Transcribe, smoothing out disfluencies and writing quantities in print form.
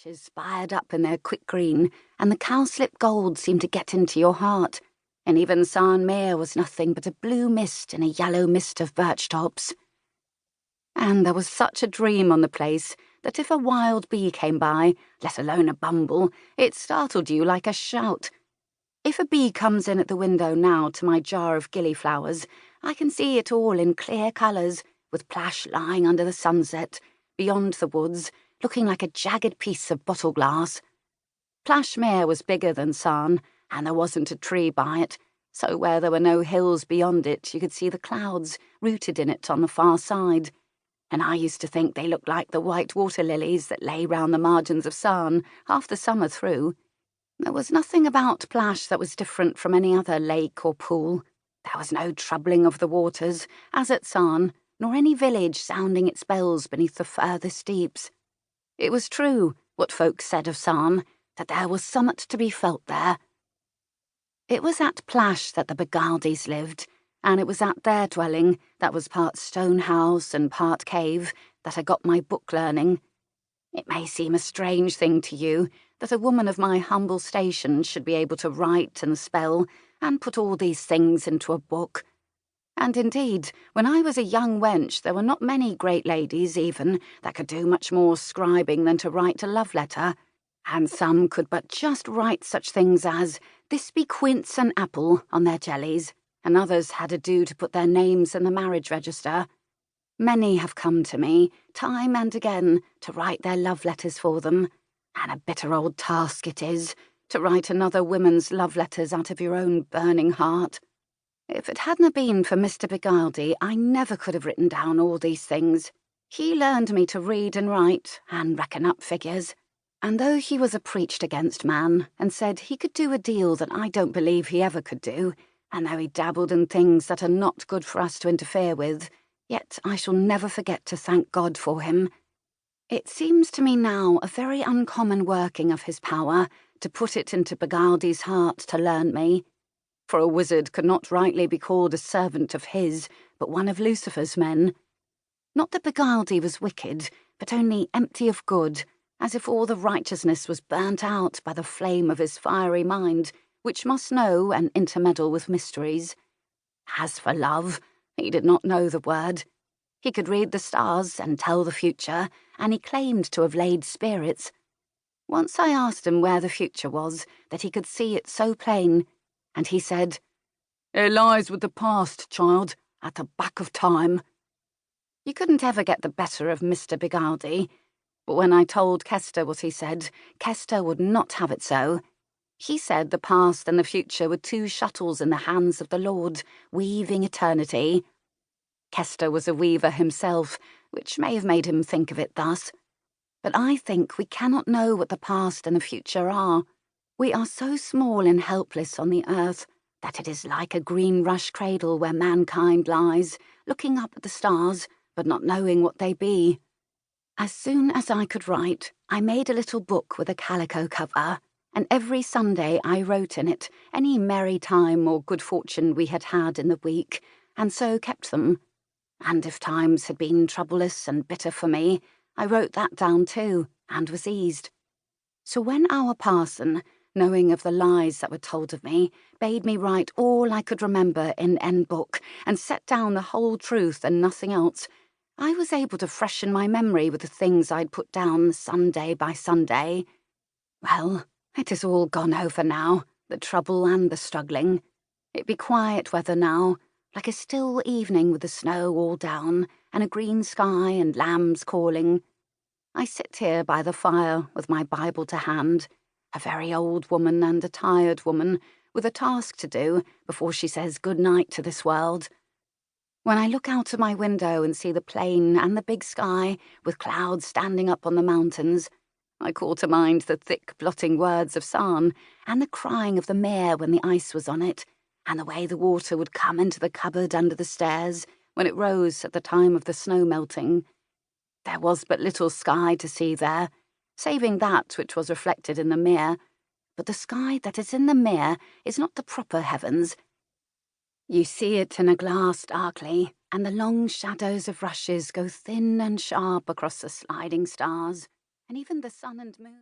rushes spired up in their quick green, and the cowslip gold seemed to get into your heart, and even Sarn Mere was nothing but a blue mist in a yellow mist of birch tops. And there was such a dream on the place that if a wild bee came by, let alone a bumble, it startled you like a shout. If a bee comes in at the window now to my jar of gillyflowers, I can see it all in clear colours, with Plash lying under the sunset, beyond the woods, looking like a jagged piece of bottle glass. Plash Mere was bigger than Sarn, and there wasn't a tree by it, so where there were no hills beyond it you could see the clouds rooted in it on the far side, and I used to think they looked like the white water lilies that lay round the margins of Sarn half the summer through. There was nothing about Plash that was different from any other lake or pool. There was no troubling of the waters, as at Sarn, nor any village sounding its bells beneath the furthest deeps. It was true, what folks said of Sarn, that there was summat to be felt there. It was at Plash that the Begaldis lived, and it was at their dwelling, that was part stone house and part cave, that I got my book learning. It may seem a strange thing to you that a woman of my humble station should be able to write and spell and put all these things into a book. And indeed, when I was a young wench, there were not many great ladies, even, that could do much more scribing than to write a love letter, and some could but just write such things as, "This be quince and apple," on their jellies, and others had ado to put their names in the marriage register. Many have come to me, time and again, to write their love letters for them, and a bitter old task it is, to write another woman's love letters out of your own burning heart. If it hadn't been for Mr. Beguildy, I never could have written down all these things. He learned me to read and write, and reckon up figures. And though he was a preached-against man, and said he could do a deal that I don't believe he ever could do, and though he dabbled in things that are not good for us to interfere with, yet I shall never forget to thank God for him. It seems to me now a very uncommon working of his power to put it into Beguildy's heart to learn me. For a wizard could not rightly be called a servant of his, but one of Lucifer's men. Not that Beguildy was wicked, but only empty of good, as if all the righteousness was burnt out by the flame of his fiery mind, which must know and intermeddle with mysteries. As for love, he did not know the word. He could read the stars and tell the future, and he claimed to have laid spirits. Once I asked him where the future was, that he could see it so plain, and he said, "It lies with the past, child, at the back of time." You couldn't ever get the better of Mr. Beguildy, but when I told Kester what he said, Kester would not have it so. He said the past and the future were two shuttles in the hands of the Lord, weaving eternity. Kester was a weaver himself, which may have made him think of it thus. But I think we cannot know what the past and the future are. We are so small and helpless on the earth that it is like a green rush cradle where mankind lies, looking up at the stars, but not knowing what they be. As soon as I could write, I made a little book with a calico cover, and every Sunday I wrote in it any merry time or good fortune we had had in the week, and so kept them. And if times had been troublous and bitter for me, I wrote that down too, and was eased. So when our parson, knowing of the lies that were told of me, bade me write all I could remember in end book, and set down the whole truth and nothing else, I was able to freshen my memory with the things I'd put down Sunday by Sunday. Well, it is all gone over now, the trouble and the struggling. It be quiet weather now, like a still evening with the snow all down, and a green sky and lambs calling. I sit here by the fire with my Bible to hand, a very old woman and a tired woman, with a task to do before she says good night to this world. When I look out of my window and see the plain and the big sky, with clouds standing up on the mountains, I call to mind the thick blotting words of Sarn, and the crying of the mare when the ice was on it, and the way the water would come into the cupboard under the stairs when it rose at the time of the snow melting. There was but little sky to see there, saving that which was reflected in the mere, but the sky that is in the mere is not the proper heavens. You see it in a glass darkly, and the long shadows of rushes go thin and sharp across the sliding stars, and even the sun and moon.